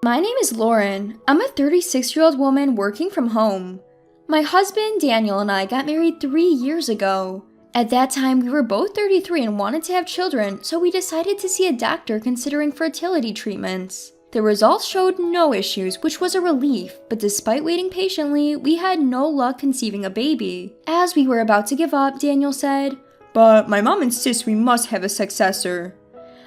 My name is Lauren. I'm a 36-year-old woman working from home. My husband, Daniel, and I got married 3 years ago. At that time, we were both 33 and wanted to have children, so we decided to see a doctor considering fertility treatments. The results showed no issues, which was a relief, but despite waiting patiently, we had no luck conceiving a baby. As we were about to give up, Daniel said, "But my mom insists we must have a successor."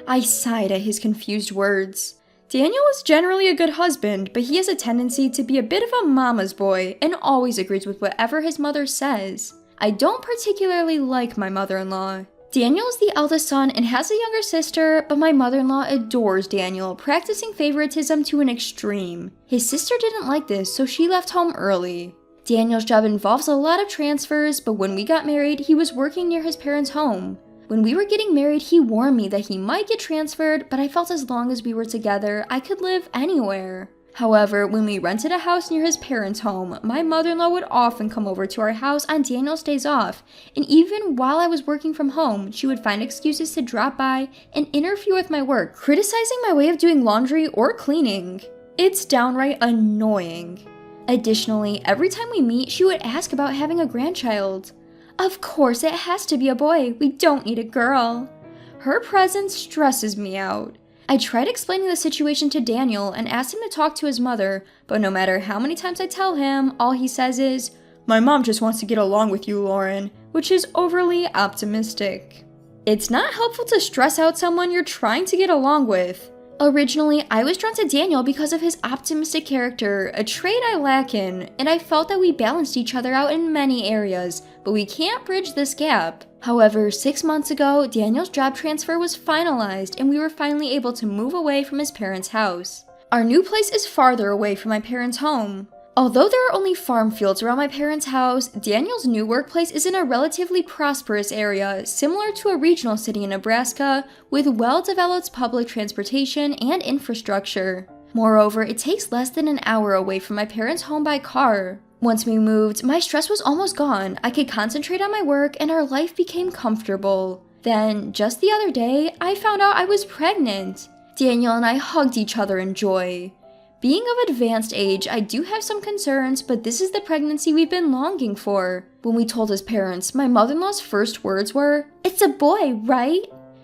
I sighed at his confused words. Daniel is generally a good husband, but he has a tendency to be a bit of a mama's boy and always agrees with whatever his mother says. I don't particularly like my mother-in-law. Daniel is the eldest son and has a younger sister, but my mother-in-law adores Daniel, practicing favoritism to an extreme. His sister didn't like this, so she left home early. Daniel's job involves a lot of transfers, but when we got married, he was working near his parents' home. When we were getting married, he warned me that he might get transferred, but I felt as long as we were together, I could live anywhere. However, when we rented a house near his parents' home, my mother-in-law would often come over to our house on Daniel's days off, and even while I was working from home, she would find excuses to drop by and interfere with my work, criticizing my way of doing laundry or cleaning. It's downright annoying. Additionally, every time we meet, she would ask about having a grandchild. Of course, it has to be a boy. We don't need a girl. Her presence stresses me out. I tried explaining the situation to Daniel and asked him to talk to his mother, but no matter how many times I tell him, all he says is, "My mom just wants to get along with you, Lauren," which is overly optimistic. It's not helpful to stress out someone you're trying to get along with. Originally, I was drawn to Daniel because of his optimistic character, a trait I lack in, and I felt that we balanced each other out in many areas, but we can't bridge this gap. However, 6 months ago, Daniel's job transfer was finalized and we were finally able to move away from his parents' house. Our new place is farther away from my parents' home. Although there are only farm fields around my parents' house, Daniel's new workplace is in a relatively prosperous area, similar to a regional city in Nebraska, with well-developed public transportation and infrastructure. Moreover, it takes less than an hour away from my parents' home by car. Once we moved, my stress was almost gone. I could concentrate on my work and our life became comfortable. Then, just the other day, I found out I was pregnant. Daniel and I hugged each other in joy. Being of advanced age, I do have some concerns, but this is the pregnancy we've been longing for. When we told his parents, my mother-in-law's first words were, "It's a boy, right?"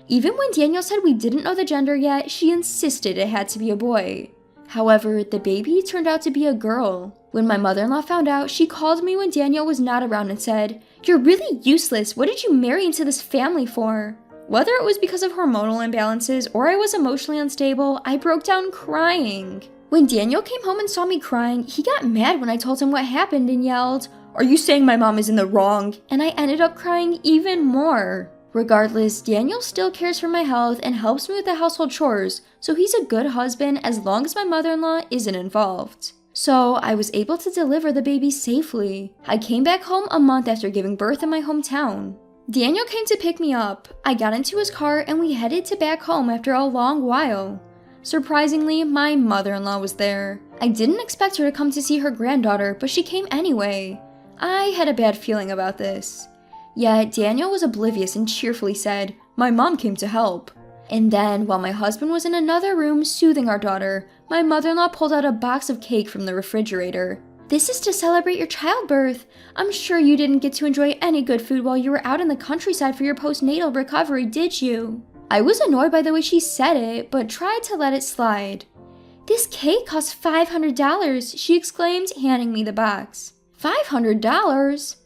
Even when Daniel said we didn't know the gender yet, she insisted it had to be a boy. However, the baby turned out to be a girl. When my mother-in-law found out, she called me when Daniel was not around and said, "You're really useless. What did you marry into this family for?" Whether it was because of hormonal imbalances or I was emotionally unstable, I broke down crying. When Daniel came home and saw me crying, he got mad when I told him what happened and yelled, "Are you saying my mom is in the wrong?" And I ended up crying even more. Regardless, Daniel still cares for my health and helps me with the household chores, so he's a good husband as long as my mother-in-law isn't involved. So I was able to deliver the baby safely. I came back home a month after giving birth in my hometown. Daniel came to pick me up. I got into his car and we headed to back home after a long while. Surprisingly, my mother-in-law was there. I didn't expect her to come to see her granddaughter, but she came anyway. I had a bad feeling about this. Yet Daniel was oblivious and cheerfully said, "My mom came to help." And then, while my husband was in another room soothing our daughter, my mother-in-law pulled out a box of cake from the refrigerator. "This is to celebrate your childbirth. I'm sure you didn't get to enjoy any good food while you were out in the countryside for your postnatal recovery, did you?" I was annoyed by the way she said it, but tried to let it slide. "This cake costs $500, she exclaimed, handing me the box. $500?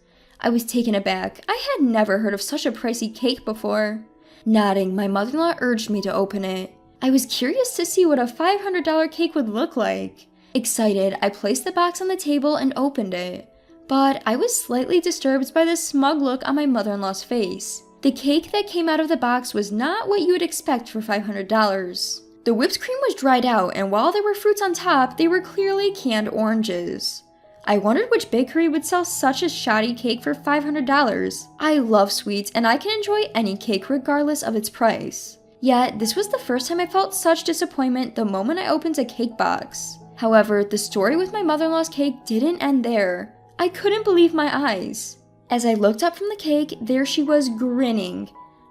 I was taken aback. I had never heard of such a pricey cake before. Nodding, my mother-in-law urged me to open it. I was curious to see what a $500 cake would look like. Excited, I placed the box on the table and opened it. But I was slightly disturbed by the smug look on my mother-in-law's face. The cake that came out of the box was not what you would expect for $500. The whipped cream was dried out, and while there were fruits on top, they were clearly canned oranges. I wondered which bakery would sell such a shoddy cake for $500. I love sweets, and I can enjoy any cake regardless of its price. Yet, this was the first time I felt such disappointment the moment I opened a cake box. However, the story with my mother-in-law's cake didn't end there. I couldn't believe my eyes. As I looked up from the cake, there she was grinning.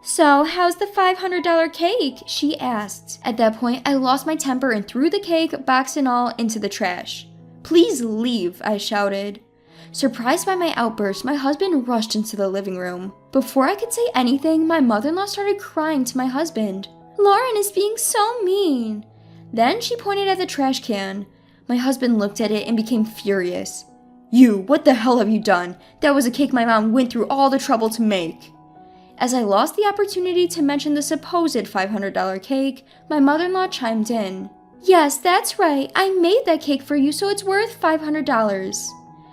"So, how's the $500 cake?" she asked. At that point, I lost my temper and threw the cake, box and all, into the trash. "Please leave," I shouted. Surprised by my outburst, my husband rushed into the living room. Before I could say anything, my mother-in-law started crying to my husband. "Lauren is being so mean." Then she pointed at the trash can. My husband looked at it and became furious. "You, what the hell have you done? That was a cake my mom went through all the trouble to make." As I lost the opportunity to mention the supposed $500 cake, my mother-in-law chimed in. "Yes, that's right. I made that cake for you, so it's worth $500.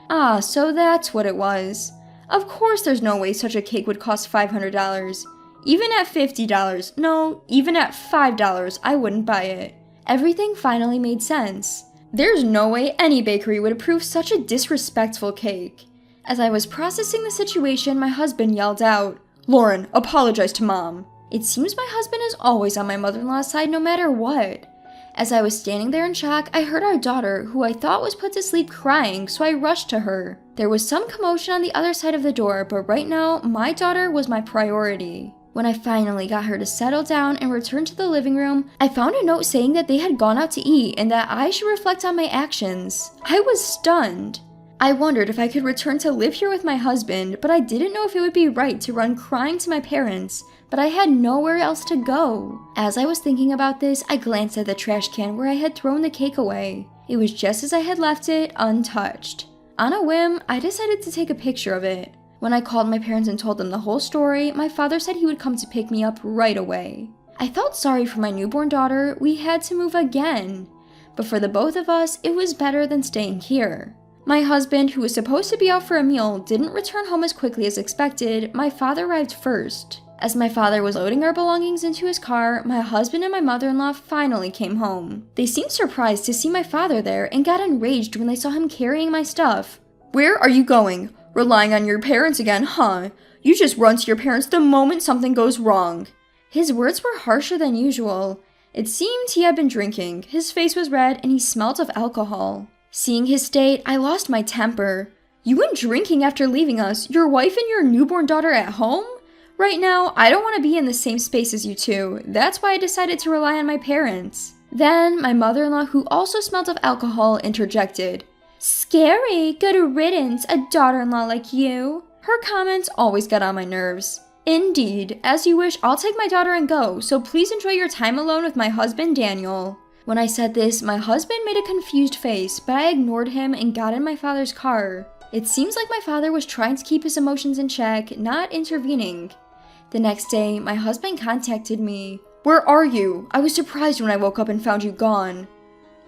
Ah, so that's what it was. Of course there's no way such a cake would cost $500. Even at $50, no, even at $5, I wouldn't buy it. Everything finally made sense. There's no way any bakery would approve such a disrespectful cake. As I was processing the situation, my husband yelled out, "Lauren, apologize to Mom." It seems my husband is always on my mother-in-law's side no matter what. As I was standing there in shock, I heard our daughter, who I thought was put to sleep, crying, so I rushed to her. There was some commotion on the other side of the door, but right now, my daughter was my priority. When I finally got her to settle down and return to the living room, I found a note saying that they had gone out to eat and that I should reflect on my actions. I was stunned. I wondered if I could return to live here with my husband, but I didn't know if it would be right to run crying to my parents, but I had nowhere else to go. As I was thinking about this, I glanced at the trash can where I had thrown the cake away. It was just as I had left it, untouched. On a whim, I decided to take a picture of it. When I called my parents and told them the whole story, my father said he would come to pick me up right away. I felt sorry for my newborn daughter. We had to move again. But for the both of us, it was better than staying here. My husband, who was supposed to be out for a meal, didn't return home as quickly as expected. My father arrived first. As my father was loading our belongings into his car, my husband and my mother-in-law finally came home. They seemed surprised to see my father there and got enraged when they saw him carrying my stuff. "Where are you going? Relying on your parents again, huh? You just run to your parents the moment something goes wrong." His words were harsher than usual. It seemed he had been drinking. His face was red and he smelled of alcohol. Seeing his state, I lost my temper. "You went drinking after leaving us, your wife and your newborn daughter at home? Right now, I don't want to be in the same space as you two. That's why I decided to rely on my parents." Then, my mother-in-law, who also smelled of alcohol, interjected. "Scary, good riddance, a daughter-in-law like you." Her comments always got on my nerves. "Indeed, as you wish, I'll take my daughter and go, so please enjoy your time alone with my husband, Daniel." When I said this, my husband made a confused face, but I ignored him and got in my father's car. It seems like my father was trying to keep his emotions in check, not intervening. The next day, my husband contacted me. "Where are you? I was surprised when I woke up and found you gone."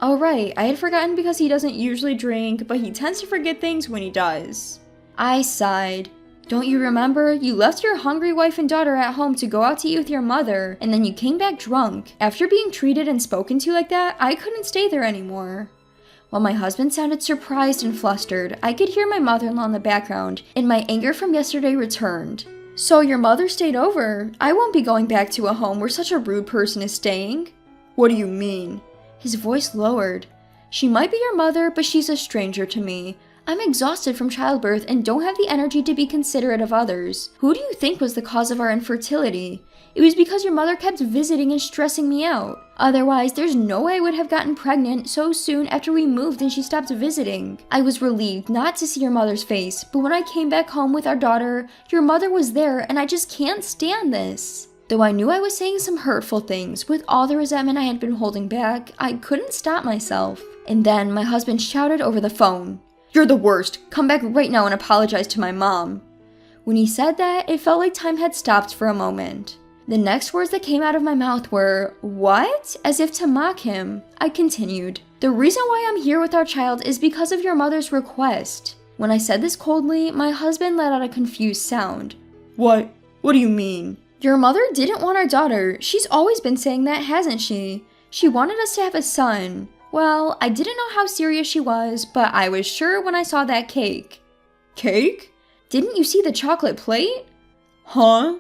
Oh right, I had forgotten because he doesn't usually drink, but he tends to forget things when he does. I sighed. "Don't you remember? You left your hungry wife and daughter at home to go out to eat with your mother, and then you came back drunk. After being treated and spoken to like that, I couldn't stay there anymore." While my husband sounded surprised and flustered, I could hear my mother-in-law in the background, and my anger from yesterday returned. "So your mother stayed over? I won't be going back to a home where such a rude person is staying." "What do you mean?" His voice lowered. "She might be your mother, but she's a stranger to me. I'm exhausted from childbirth and don't have the energy to be considerate of others. Who do you think was the cause of our infertility? It was because your mother kept visiting and stressing me out. Otherwise, there's no way I would have gotten pregnant so soon after we moved and she stopped visiting. I was relieved not to see your mother's face, but when I came back home with our daughter, your mother was there and I just can't stand this." Though I knew I was saying some hurtful things, with all the resentment I had been holding back, I couldn't stop myself. And then my husband shouted over the phone, "You're the worst. Come back right now and apologize to my mom." When he said that, it felt like time had stopped for a moment. The next words that came out of my mouth were, "What?" as if to mock him. I continued, "The reason why I'm here with our child is because of your mother's request." When I said this coldly, my husband let out a confused sound. What do you mean?" "Your mother didn't want our daughter. She's always been saying that, hasn't she? She wanted us to have a son. Well, I didn't know how serious she was, but I was sure when I saw that cake." "Cake?" "Didn't you see the chocolate plate?" "Huh?"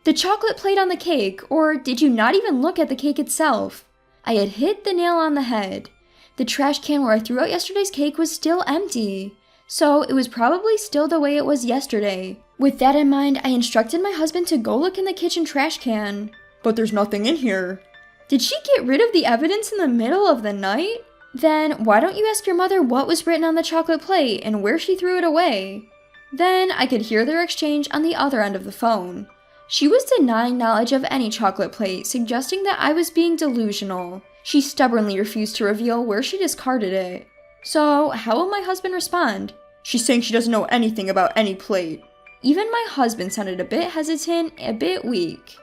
"The chocolate plate on the cake, or did you not even look at the cake itself?" I had hit the nail on the head. The trash can where I threw out yesterday's cake was still empty. So it was probably still the way it was yesterday. With that in mind, I instructed my husband to go look in the kitchen trash can. But there's nothing in here. Did she get rid of the evidence in the middle of the night? Then why don't you ask your mother what was written on the chocolate plate and where she threw it away? Then I could hear their exchange on the other end of the phone. She was denying knowledge of any chocolate plate, suggesting that I was being delusional. She stubbornly refused to reveal where she discarded it. So, how will my husband respond? She's saying she doesn't know anything about any plate. Even my husband sounded a bit hesitant, a bit weak.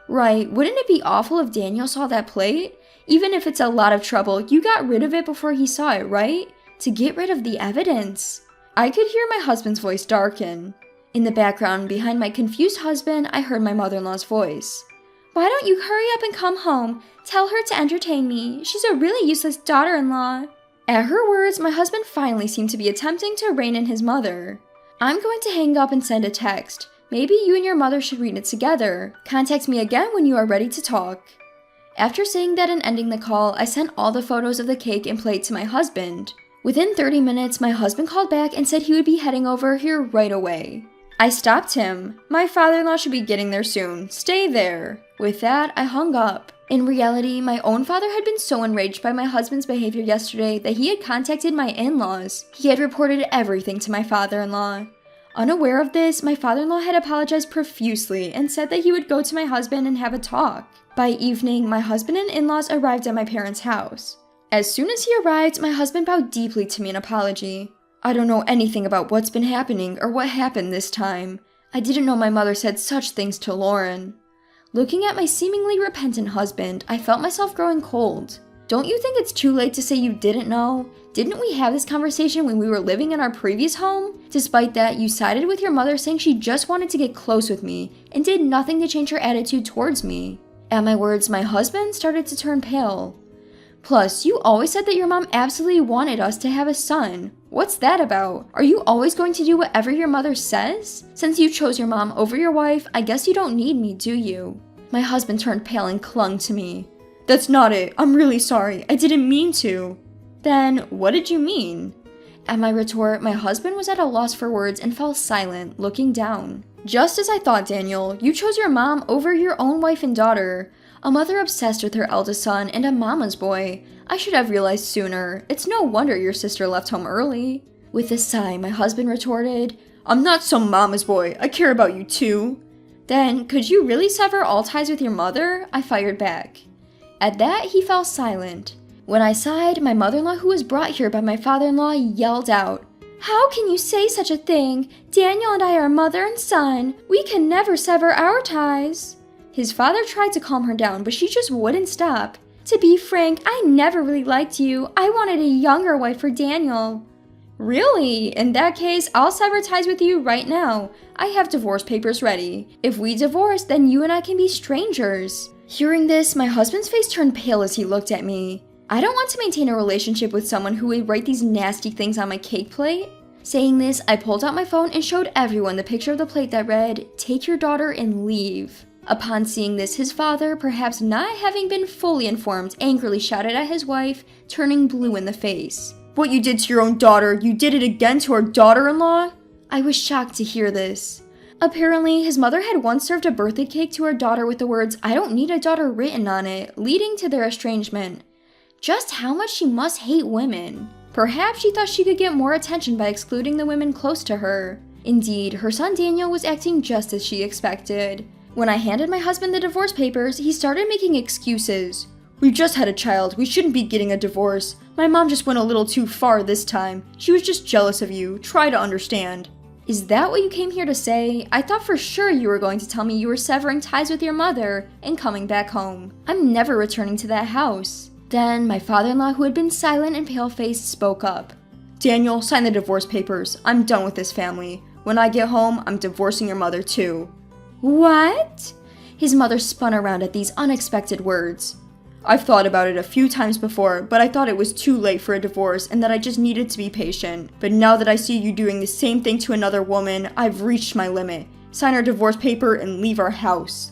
Right, wouldn't it be awful if Daniel saw that plate? Even if it's a lot of trouble, you got rid of it before he saw it, right? To get rid of the evidence. I could hear my husband's voice darken. In the background, behind my confused husband, I heard my mother-in-law's voice. Why don't you hurry up and come home? Tell her to entertain me. She's a really useless daughter-in-law. At her words, my husband finally seemed to be attempting to rein in his mother. I'm going to hang up and send a text. Maybe you and your mother should read it together. Contact me again when you are ready to talk. After saying that and ending the call, I sent all the photos of the cake and plate to my husband. Within 30 minutes, my husband called back and said he would be heading over here right away. I stopped him. My father-in-law should be getting there soon. Stay there. With that, I hung up. In reality, my own father had been so enraged by my husband's behavior yesterday that he had contacted my in-laws. He had reported everything to my father-in-law. Unaware of this, my father-in-law had apologized profusely and said that he would go to my husband and have a talk. By evening, my husband and in-laws arrived at my parents' house. As soon as he arrived, my husband bowed deeply to me in apology. I don't know anything about what's been happening or what happened this time. I didn't know my mother said such things to Lauren. Looking at my seemingly repentant husband, I felt myself growing cold. Don't you think it's too late to say you didn't know? Didn't we have this conversation when we were living in our previous home? Despite that, you sided with your mother saying she just wanted to get close with me and did nothing to change her attitude towards me. At my words, my husband started to turn pale. Plus, you always said that your mom absolutely wanted us to have a son. What's that about? Are you always going to do whatever your mother says? Since you chose your mom over your wife, I guess you don't need me, do you? My husband turned pale and clung to me. That's not it. I'm really sorry. I didn't mean to. Then, what did you mean? At my retort, my husband was at a loss for words and fell silent, looking down. Just as I thought, Daniel, you chose your mom over your own wife and daughter. A mother obsessed with her eldest son and a mama's boy. I should have realized sooner. It's no wonder your sister left home early. With a sigh, my husband retorted, I'm not some mama's boy. I care about you too. Then, could you really sever all ties with your mother? I fired back. At that, he fell silent. When I sighed, my mother-in-law, who was brought here by my father-in-law, yelled out, How can you say such a thing? Daniel and I are mother and son. We can never sever our ties. His father tried to calm her down, but she just wouldn't stop. To be frank, I never really liked you. I wanted a younger wife for Daniel. Really? In that case, I'll sever ties with you right now. I have divorce papers ready. If we divorce, then you and I can be strangers. Hearing this, my husband's face turned pale as he looked at me. I don't want to maintain a relationship with someone who would write these nasty things on my cake plate. Saying this, I pulled out my phone and showed everyone the picture of the plate that read, Take your daughter and leave. Upon seeing this, his father, perhaps not having been fully informed, angrily shouted at his wife, turning blue in the face. What you did to your own daughter, you did it again to our daughter-in-law? I was shocked to hear this. Apparently, his mother had once served a birthday cake to her daughter with the words, I don't need a daughter written on it, leading to their estrangement. Just how much she must hate women. Perhaps she thought she could get more attention by excluding the women close to her. Indeed, her son Daniel was acting just as she expected. When I handed my husband the divorce papers, he started making excuses. We just had a child. We shouldn't be getting a divorce. My mom just went a little too far this time. She was just jealous of you. Try to understand. Is that what you came here to say? I thought for sure you were going to tell me you were severing ties with your mother and coming back home. I'm never returning to that house. Then my father-in-law, who had been silent and pale-faced, spoke up. Daniel, sign the divorce papers. I'm done with this family. When I get home, I'm divorcing your mother too. What? His mother spun around at these unexpected words. I've thought about it a few times before, but I thought it was too late for a divorce and that I just needed to be patient. But now that I see you doing the same thing to another woman, I've reached my limit. Sign our divorce paper and leave our house.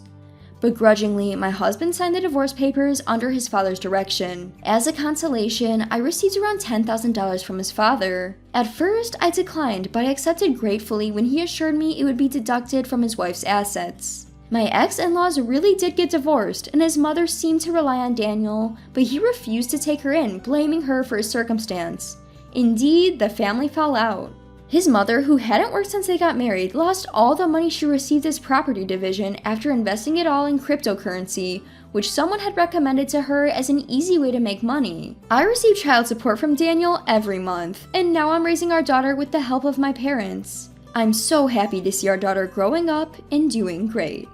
Begrudgingly, my husband signed the divorce papers under his father's direction. As a consolation, I received around $10,000 from his father. At first, I declined, but I accepted gratefully when he assured me it would be deducted from his wife's assets. My ex-in-laws really did get divorced, and his mother seemed to rely on Daniel, but he refused to take her in, blaming her for his circumstance. Indeed, the family fell out. His mother, who hadn't worked since they got married, lost all the money she received as property division after investing it all in cryptocurrency, which someone had recommended to her as an easy way to make money. I received child support from Daniel every month, and now I'm raising our daughter with the help of my parents. I'm so happy to see our daughter growing up and doing great.